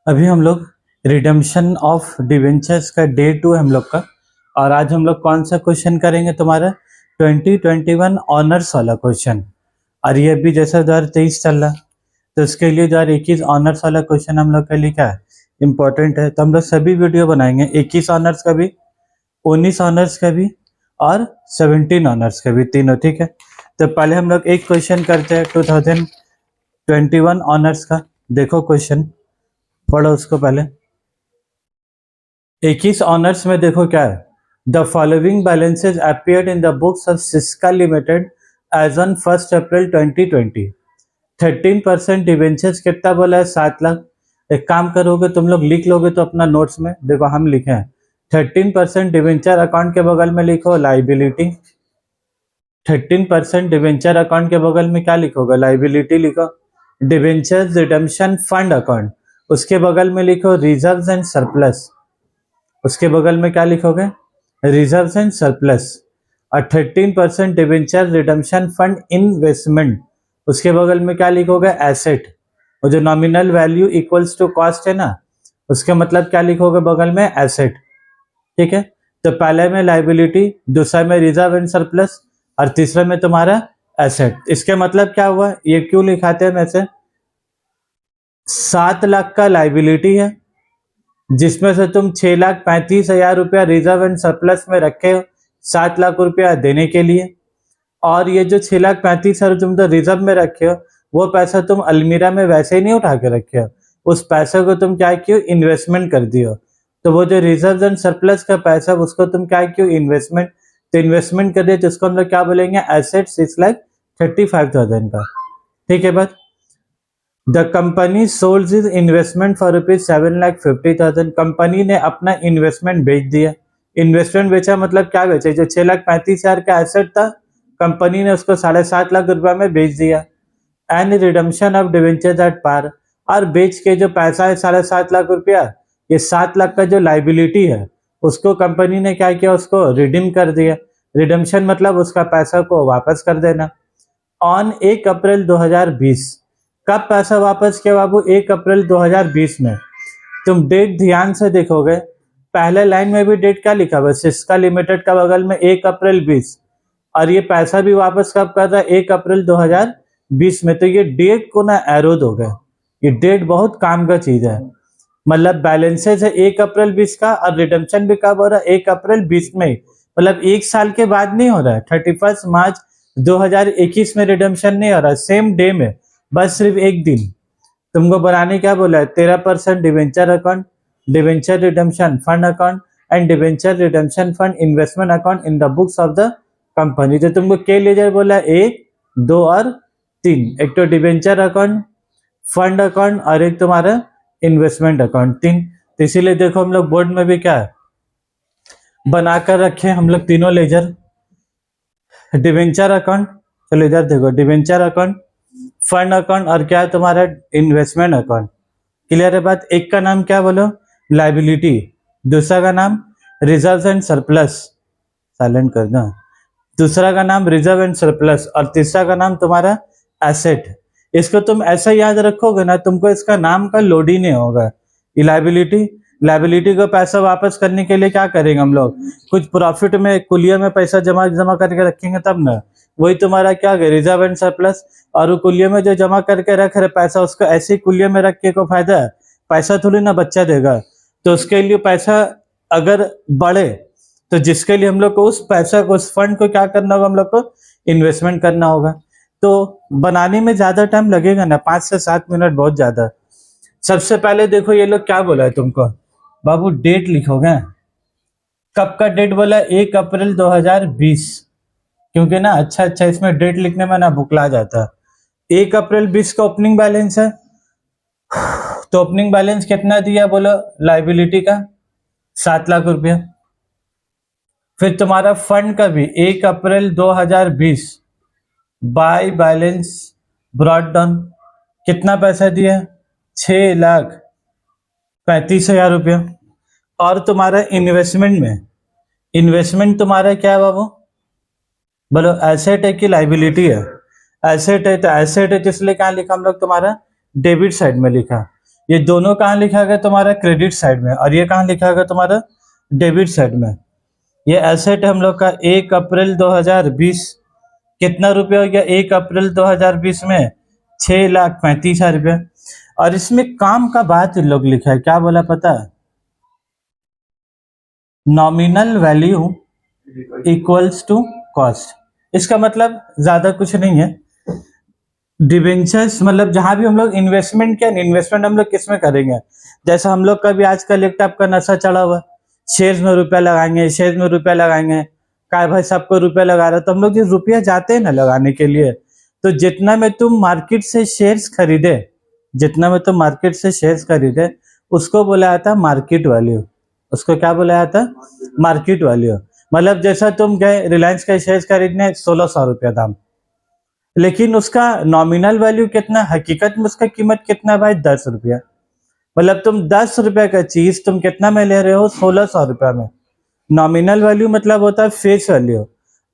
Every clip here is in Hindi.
अभी हम लोग रिडम्पशन ऑफ डिवेंचर्स का डे 2 है हम लोग का। और आज हम लोग कौन सा क्वेश्चन करेंगे, तुम्हारा 2021 ऑनर्स वाला क्वेश्चन। और ये भी जैसा 2023 चल रहा, तो इसके लिए 2021 ऑनर्स वाला क्वेश्चन हम लोग के लिए क्या है, इम्पोर्टेंट है। तो हम लोग सभी वीडियो बनाएंगे, 21 ऑनर्स का भी, 19 ऑनर्स का भी और 17 ऑनर्स का भी, तीनों। ठीक है, तो पहले हम लोग एक क्वेश्चन करते हैं 2021 ऑनर्स का। देखो क्वेश्चन, पढ़ो उसको पहले। 21 ऑनर्स में देखो क्या है, the following balances appeared in the books of Syska limited as on 1 April 2020। 13% debentures कितना बोला है, 7 लाख। एक काम करोगे तुम लोग, लिख लोगे तो अपना नोट्स में देखो हम लिखे हैं 13% डिवेंचर अकाउंट के बगल में लिखो लाइबिलिटी। 13% डिवेंचर अकाउंट के बगल में क्या लिखोगे, लाइबिलिटी लिखो। डिवेंचर रिडम्पशन फंड अकाउंट, उसके बगल में लिखो रिजर्व्स एंड सरप्लस। उसके बगल में क्या लिखोगे, रिजर्व्स एंड सरप्लस। और 13% डिवेंचर रिडम्पशन फंड इन्वेस्टमेंट, उसके बगल में क्या लिखोगे, एसेट। और जो nominal value equals to cost है ना, उसके मतलब क्या लिखोगे बगल में, एसेट। ठीक है, तो पहले में लाइबिलिटी, दूसरा में रिजर्व एंड सरप्लस और तीसरे में तुम्हारा एसेट। इसके मतलब क्या हुआ, ये क्यों लिखाते हैं वैसे, 7 लाख का लाइबिलिटी है जिसमें से तुम 6,35,000 रुपया रिजर्व एंड सरप्लस में रखे हो 7 लाख रुपया देने के लिए। और ये जो 6,35,000 तुम तो रिजर्व में रखे हो, वो पैसा तुम अलमीरा में वैसे ही नहीं उठा के रखे हो, उस पैसे को तुम क्या क्यों, इन्वेस्टमेंट कर दियो। तो वो जो रिजर्व एंड सरप्लस का पैसा, उसको तुम क्या क्यों, इन्वेस्टमेंट। तो इन्वेस्टमेंट कर दिया तो उसको हम लोग क्या बोलेंगे, एसेट 6,35,000 का। ठीक है बात। The company sold is investment for ₹7,50,000। Company ने अपना इन्वेस्टमेंट बेच दिया। इन्वेस्टमेंट बेचा मतलब क्या बेचा, जो 6,35,000 का एसेट था, कंपनी ने उसको 7.5 लाख रुपया में बेच दिया। And redemption of debentures at par, और बेच के जो पैसा है 7.5 लाख रुपया, ये 7 लाख का जो लाइबिलिटी है, उसको कंपनी ने क्या किया, उसको रिडीम कर दिया। रिडम्पशन मतलब उसका पैसा को वापस कर देना। ऑन 1 अप्रैल 2020, कब पैसा वापस किया बाबू, 1 अप्रैल 2020 में। तुम डेट ध्यान से देखोगे, पहले लाइन में भी डेट क्या लिखा हुआ है, सिस्का लिमिटेड का बगल में 1 अप्रैल 20, और ये पैसा भी वापस कब कर रहा है, 1 अप्रैल 2020 में। तो ये डेट को ना एरो दोगे, ये डेट बहुत काम का चीज है। मतलब बैलेंसेज है 1 अप्रैल 20 का, और रिडम्पशन भी कब हो रहा है, 1 अप्रैल 20 में। मतलब 1 साल के बाद नहीं हो रहा है, 31 मार्च 2021 में रिडम्पशन नहीं हो रहा है, सेम डे में, बस सिर्फ एक दिन। तुमको बनाने क्या बोला है, 13% debenture account, debenture redemption fund account and debenture redemption fund investment account in the books of the company. तो तुमको के लेजर बोला है, 1, 2 और 3। एक तो डिवेंचर अकाउंट, फंड अकाउंट और एक तुम्हारा इन्वेस्टमेंट अकाउंट, 3। तो इसीलिए देखो हम लोग बोर्ड में भी क्या है बनाकर रखे हम लोग, तीनों लेजर। डिवेंचर अकाउंट, चलो इधर देखो, डिवेंचर अकाउंट, फंड अकाउंट और क्या है तुम्हारा, इन्वेस्टमेंट अकाउंट। क्लियर है बात। एक का नाम क्या बोलो, लाइबिलिटी, दूसरा का नाम रिजर्व एंड सरप्लस, साइलेंट कर दो, दूसरा का नाम रिजर्व एंड सरप्लस, और तीसरा का नाम तुम्हारा एसेट। इसको तुम ऐसा याद रखोगे ना, तुमको इसका नाम का लोड ही नहीं होगा। ये लाइबिलिटी, लाइबिलिटी को पैसा वापस करने के लिए क्या करेंगे हम लोग, कुछ प्रॉफिट में कुलिया में पैसा जमा जमा करके रखेंगे तब ना, वही तुम्हारा क्या है, रिजर्व एंड सरप्लस। और वो कुलिया में जो जमा करके रख रहे पैसा, उसको ऐसे ही कुलिया में रख के को फायदा है, पैसा थोड़ी ना बच्चा देगा। तो उसके लिए पैसा अगर बढ़े, तो जिसके लिए हम लोग को उस पैसा को, उस फंड को क्या करना होगा, हम लोग को इन्वेस्टमेंट करना होगा। तो बनाने में ज्यादा टाइम लगेगा ना, 5 से 7 मिनट बहुत ज्यादा। सबसे पहले देखो ये लोग क्या बोला है तुमको बाबू, डेट लिखोगे। कब का डेट बोला, 1 अप्रैल 2020, क्योंकि ना अच्छा इसमें डेट लिखने में ना भुकला जाता है। 1 अप्रैल 20 का ओपनिंग बैलेंस है, तो ओपनिंग बैलेंस कितना दिया बोलो, लाइबिलिटी का 7 लाख रुपया। फिर तुम्हारा फंड का भी 1 April 2020 by balance brought down, कितना पैसा दिया, 6,35,000 रुपया। और तुम्हारा इन्वेस्टमेंट में, इन्वेस्टमेंट तुम्हारा क्या है बाबू, बोलो एसेट है कि लाइबिलिटी है, एसेट है। तो एसेट है तो इसलिए क्या लिखा हम लोग, तुम्हारा डेबिट साइड में लिखा। ये दोनों कहाँ लिखा गया तुम्हारा क्रेडिट साइड में, और ये कहाँ लिखा गया तुम्हारा डेबिट साइड में। ये एसेट हम लोग का 1 अप्रैल 2020 कितना रुपया हो गया, 1 अप्रैल 2020 में 6,35,000 रुपया। और इसमें काम का बात इन लोग लिखा है, क्या बोला पता है, nominal value equals to cost. इसका मतलब ज्यादा कुछ नहीं है। डिबेंचर्स मतलब जहां भी हम लोग इन्वेस्टमेंट किया, इन्वेस्टमेंट हम लोग किस में करेंगे, जैसा हम लोग का भी आजकल एक टाइप का नशा चढ़ा हुआ, शेयर्स में रुपया लगाएंगे, शेयर्स में रुपया लगाएंगे, काय भाई सबको रुपया लगा रहा है, तो हम लोग जो रुपया जाते हैं ना लगाने के लिए, तो जितना में तुम मार्केट से शेयर्स खरीदे, जितना में तुम मार्केट से शेयर्स खरीदे, उसको बोला जाता है मार्केट वैल्यू। उसको क्या बोला जाता है, मार्केट वैल्यू। मतलब जैसा तुम गए रिलायंस का शेयर्स खरीदने 1600 रुपया दाम, लेकिन उसका नॉमिनल वैल्यू कितना, हकीकत में उसका कीमत कितना भाई 10 रुपया। मतलब तुम 10 रुपए का चीज तुम कितना में ले रहे हो, 1600 रुपया में। नॉमिनल वैल्यू मतलब होता है फेस वैल्यू,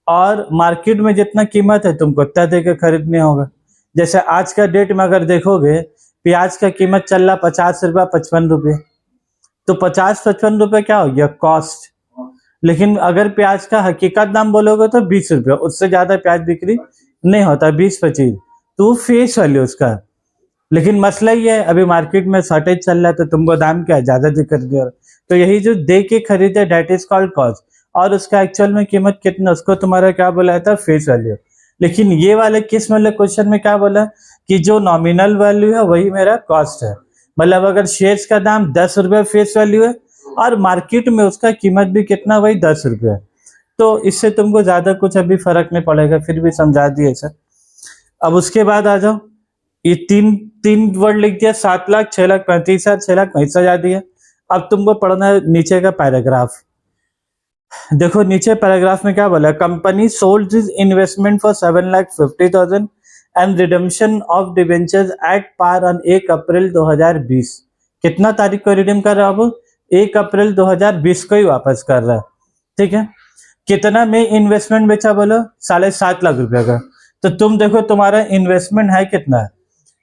और मार्केट में जितना कीमत है तुमको उतना देकर खरीदने होगा। जैसे आज का डेट में अगर देखोगे, प्याज का कीमत चल रहा 50 रुपया 55 रुपये, तो 50-55 रुपये क्या हो गया कॉस्ट। लेकिन अगर प्याज का हकीकत दाम बोलोगे तो 20 रुपये, उससे ज्यादा प्याज बिक्री नहीं होता, 20-25, तो फेस वैल्यू उसका। लेकिन मसला ये है अभी मार्केट में शॉर्टेज चल रहा है, तो तुमको दाम क्या है ज्यादा दिक्कत नहीं हो रहा, तो यही जो दे के खरीदे डेट इज कॉल्ड कॉस्ट, और उसका एक्चुअल में कीमत कितना, उसको तुम्हारा क्या बोला था, फेस वैल्यू। लेकिन ये वाले किस मतलब क्वेश्चन में क्या बोला कि जो नॉमिनल वैल्यू है वही मेरा कॉस्ट है। मतलब अगर शेयर्स का दाम 10 रुपये फेस वैल्यू है, और मार्केट में उसका कीमत भी कितना, वही 10 रुपये, तो इससे तुमको ज्यादा कुछ अभी फर्क नहीं पड़ेगा, फिर भी समझा दिए सर। अब उसके बाद आ जाओ, ये तीन वर्ड लिख दिया, 7 लाख, 6,35,000, 6,35,000 दिया। अब तुमको पढ़ना है नीचे का पैराग्राफ। देखो नीचे पैराग्राफ में क्या बोला, company sold this investment for 7,50,000 and redemption of debentures at par on 1 April 2020। कितना तारीख को रिडीम कर रहा है, अब 1 अप्रैल 2020 को ही वापस कर रहा है, ठीक है। कितना में इन्वेस्टमेंट बेचा बोलो, 7.5 लाख रुपए का। तो तुम देखो तुम्हारा इन्वेस्टमेंट है कितना है,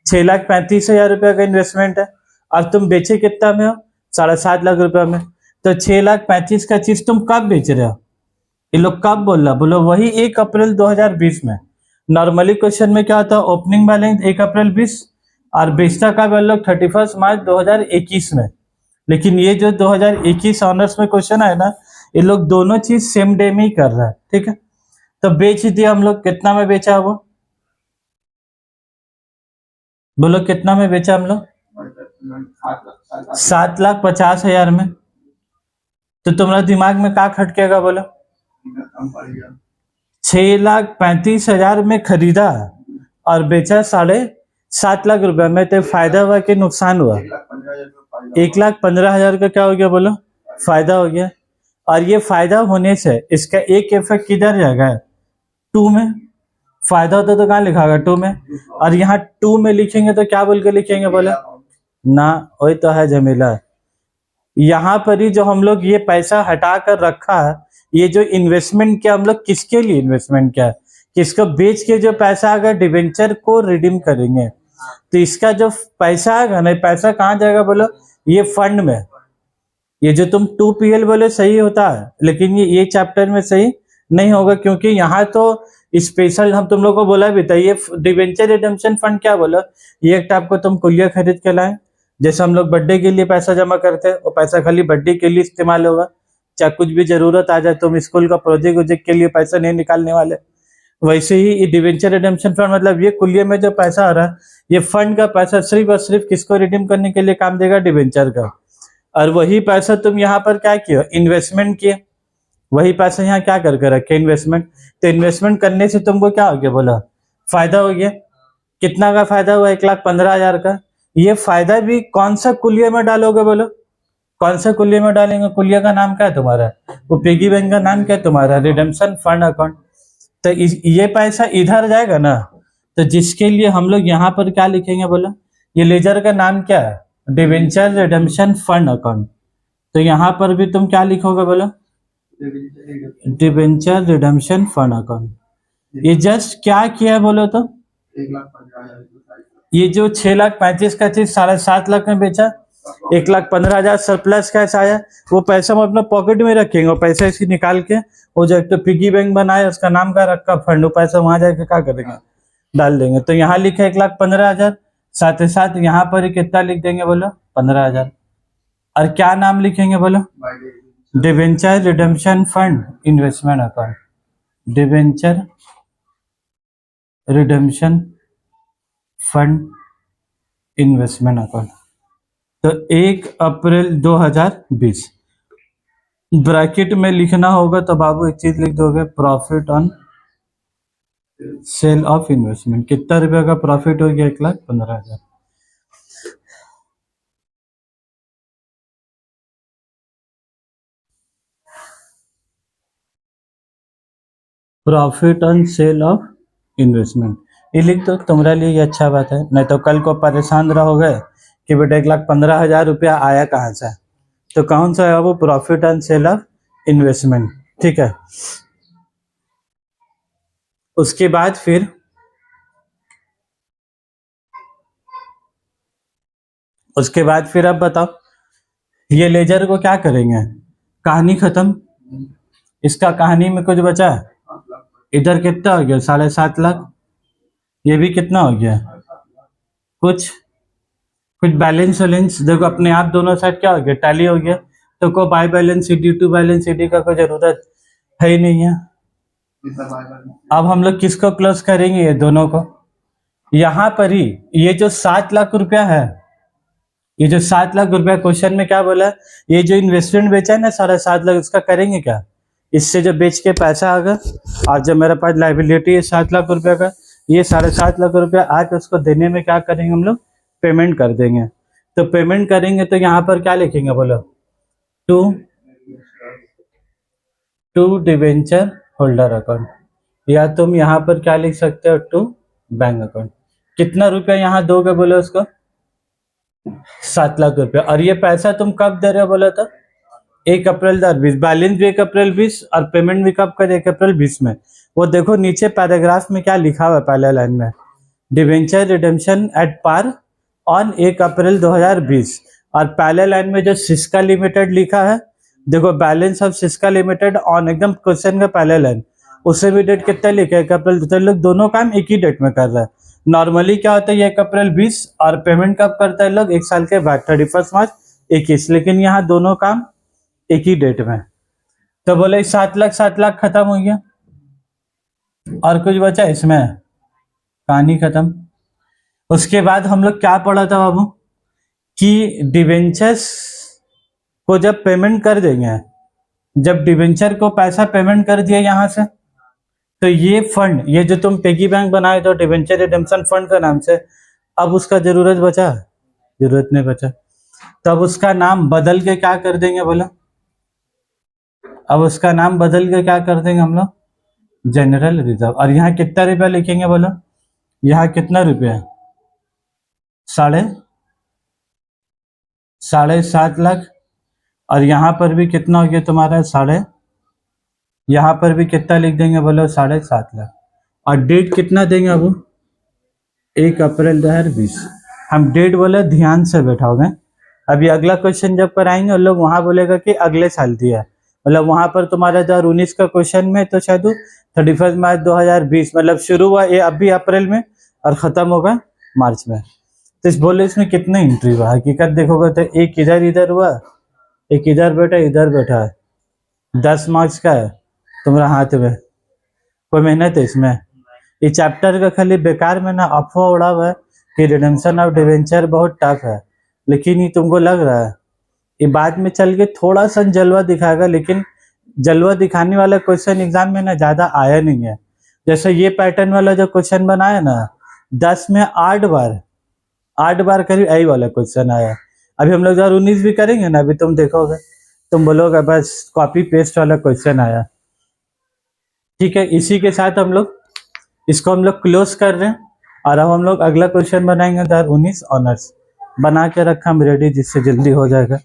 6,35,000 रुपया का इन्वेस्टमेंट है, और तुम बेचे कितना में हो, 7.5 लाख रुपया में। तो 6,35,000 का चीज तुम कब बेच रहे हो, ये लोग कब बोल रहा, बोलो वही 1 अप्रैल 2020 में। नॉर्मली क्वेश्चन में क्या होता है, ओपनिंग बैलेंस 1 अप्रैल 20, और बेचता कब है लोग 31 मार्च 2021 में। लेकिन ये जो 2021 ऑनर्स में क्वेश्चन है ना, ये लोग दोनों चीज सेम डे में ही कर रहा है, ठीक है। तो बेच दिया हम लोग, कितना में बेचा वो, बोलो कितना में बेचा हम लोग, 7,50,000 में। तो तुम्हारा दिमाग में क्या खटकेगा, बोलो 6,35,000 में खरीदा और बेचा 7.5 लाख रुपए में, तो फायदा हुआ कि नुकसान हुआ, 1,15,000 का क्या हो गया, बोलो फायदा हो गया। और ये फायदा होने से इसका एक इफेक्ट किधर जाएगा, 2 में। फायदा होता तो कहाँ लिखागा, 2 में, और यहाँ 2 में लिखेंगे तो क्या बोल के लिखेंगे, बोले ना, वही तो है झमेला। यहाँ पर ही जो हम लोग ये पैसा हटा कर रखा है, ये जो इन्वेस्टमेंट किया हम लोग, किसके लिए इन्वेस्टमेंट किया, किसको बेच के जो पैसा आएगा डिबेंचर को रिडीम करेंगे, तो इसका जो पैसा आएगा ना, पैसा कहाँ जाएगा, बोलो ये फंड में। ये जो तुम 2PL बोले सही होता है, लेकिन ये चैप्टर में सही नहीं होगा, क्योंकि यहाँ तो स्पेशल हम तुम लोग को बोला भी था, ये डिवेंचर रिडेम्पशन फंड क्या बोला, ये एक टाइप को तुम कुलिया खरीद के लाए, जैसे हम लोग बर्थडे के लिए पैसा जमा करते हैं, वो पैसा खाली बर्थडे के लिए इस्तेमाल होगा, चाहे कुछ भी जरूरत आ जाए, तुम स्कूल का प्रोजेक्ट वोजेक्ट के लिए पैसा नहीं निकालने वाले। वैसे ही ये डिवेंचर रिडेम्पशन फंड मतलब ये कुलिया में जो पैसा आ रहा है, ये फंड का पैसा सिर्फ और सिर्फ किसको रिडीम करने के लिए काम देगा, डिवेंचर का। और वही पैसा तुम यहाँ पर क्या किया, इन्वेस्टमेंट किया, वही पैसा यहाँ क्या करके रखे, इन्वेस्टमेंट। तो इन्वेस्टमेंट करने से तुमको क्या हो गया, बोला फायदा हो गया। कितना का फायदा हुआ, 1,15,000 का। ये फायदा भी कौन सा कुलिया में डालोगे, बोलो कौन सा कुलिया में डालेंगे, कुलिया का नाम क्या है तुम्हारा, वो पिगी बैंक का नाम क्या है तुम्हारा, रिडेम्पशन फंड अकाउंट। तो ये पैसा इधर जाएगा ना, तो जिसके लिए हम लोग यहाँ पर क्या लिखेंगे, बोलो ये लेजर का नाम क्या है, डिवेंचर रिडेम्पशन फंड अकाउंट। तो यहाँ पर भी तुम क्या लिखोगे, बोलो डिवेंचर रिडेम्पशन फंड अकाउंट। ये जस्ट क्या किया है बोलो तो, ये जो 6,35,000 का चीज 7.5 लाख में बेचा, 1,15,000 सरप्लस कैश आया, वो पैसा हम अपने पॉकेट में रखेंगे, वो पैसा इसी निकाल के वो जो एक तो पिगी बैंक बनाया उसका नाम का रखा फंड, वो पैसा वहां जाके क्या करेंगे, डाल देंगे। तो यहाँ लिखा 1,15,000, साथ ही साथ यहाँ पर ही कितना लिख देंगे बोलो, 15,000। और क्या नाम लिखेंगे बोलो, debenture redemption fund investment account, debenture redemption fund investment account. तो 1 अप्रैल 2020 ब्रैकेट में लिखना होगा, तो बाबू एक चीज लिख दोगे, profit on sale of investment. कितना रुपए का प्रॉफिट हो गया, 1,15,000। Profit on sale of investment ये लिख दो, तुम्हारे लिए ये अच्छा बात है, नहीं तो कल को परेशान रहोगे कि बेटा 1,15,000 रुपया आया कहाँ से। तो कौन सा है वो, profit on sale of investment, ठीक है। उसके बाद फिर अब बताओ, ये लेजर को क्या करेंगे, कहानी खत्म, इसका कहानी में कुछ बचा, इधर कितना हो गया, 7.5 लाख, ये भी कितना हो गया, कुछ बैलेंस वैलेंस देखो अपने आप, दोनों साइड क्या हो गया, टैली हो गया। तो को by balance sheet to balance sheet का कोई जरूरत है ही नहीं है। अब हम लोग किसको क्लोज करेंगे, ये दोनों को। यहाँ पर ही ये जो 7 लाख रुपया है, ये जो 7 लाख रुपया क्वेश्चन में क्या बोला, ये जो इन्वेस्टमेंट बेचा है ना 7.5 लाख, इसका करेंगे क्या, इससे जो बेच के पैसा आगा, और जब मेरे पास लाइबिलिटी है 7 लाख रुपया का, ये 7.5 लाख रुपया आके उसको देने में क्या करेंगे हम लोग, पेमेंट कर देंगे। तो पेमेंट करेंगे तो यहाँ पर क्या लिखेंगे बोलो, टू डिवेंचर होल्डर अकाउंट, या तुम यहाँ पर क्या लिख सकते हो, टू बैंक अकाउंट। कितना रुपया यहाँ दोगे बोलो उसको, 7 लाख रुपया। और ये पैसा तुम कब दे रहे हो बोला था, 1 अप्रैल 2020, बैलेंस भी 1 अप्रैल 20 और पेमेंट भी कब कर, 1 अप्रैल 20 में। वो देखो नीचे पैराग्राफ में क्या लिखा हुआ है, पहले लाइन में, debenture redemption at par on 1 April 2020, और पहले लाइन में जो सिस्का लिमिटेड लिखा है, देखो balance of Syska limited on, एकदम क्वेश्चन का पहले लाइन, उससे भी डेट कितना लिखा है, 1 अप्रैल। तो लोग दोनों काम एक ही डेट में कर रहा है। नॉर्मली क्या होता है, 1 अप्रैल 20 और पेमेंट कब करता है लोग, 1 साल के बाद 31 मार्च 21, लेकिन यहाँ दोनों काम एक ही डेट में। तो बोले 7 लाख खत्म हो गया, और कुछ बचा इसमें, कहानी खत्म। उसके बाद हम लोग क्या पढ़ा था बाबू, कि डिवेंचर्स को जब पेमेंट कर देंगे, जब डिवेंचर को पैसा पेमेंट कर दिया यहाँ से, तो ये फंड, ये जो तुम पेगी बैंक बनाए तो डिवेंचर रिडेम्पशन फंड का नाम से, अब उसका जरूरत बचा, जरूरत नहीं बचा। तब उसका नाम बदल के क्या कर देंगे बोलो, अब उसका नाम बदल के क्या कर देंगे हम लोग, जनरल रिजर्व। और यहाँ कितना रुपया लिखेंगे बोलो, यहाँ कितना रुपया है, 7.5 लाख, और यहाँ पर भी कितना हो गया तुम्हारा, यहाँ पर भी कितना लिख देंगे बोलो, 7.5 लाख। और डेट कितना देंगे अब, 1 अप्रैल 2020। हम डेट बोले ध्यान से बैठाओगे, अभी अगला क्वेश्चन जब कराएंगे और लोग वहां बोलेगा कि अगले साल दिया, मतलब वहां पर तुम्हारा 2019 का क्वेश्चन में तो शायद 31 मार्च 2020, मतलब शुरू हुआ ये अभी अप्रैल में और खत्म होगा मार्च में। तो इस बोले इसमें कितने एंट्री हुआ, हकीकत देखोगे तो एक इधर हुआ, एक इधर बैठा है, 10 मार्क्स का है तुम्हारा हाथ में, कोई मेहनत है इसमें। ये चैप्टर का खाली बेकार में ना अफवाह उड़ा हुआ है कि रिडेम्पशन ऑफ डिवेंचर बहुत टफ है, लेकिन ये तुमको लग रहा है, ये बाद में चल के थोड़ा सा जलवा दिखाएगा, लेकिन जलवा दिखाने वाला क्वेश्चन एग्जाम में ना ज्यादा आया नहीं है। जैसे ये पैटर्न वाला जो क्वेश्चन बनाया ना, 10 में 8 बार करीब यही वाला क्वेश्चन आया। अभी हम लोग 2019 भी करेंगे ना, अभी तुम देखोगे, तुम बोलोगे बस कॉपी पेस्ट वाला क्वेश्चन आया। ठीक है, इसी के साथ हम लोग इसको क्लोज कर रहे हैं, और अब हम लोग अगला क्वेश्चन बनाएंगे 2019 ऑनर्स। बना के रखा हम रेडी, जिससे जल्दी हो जाएगा।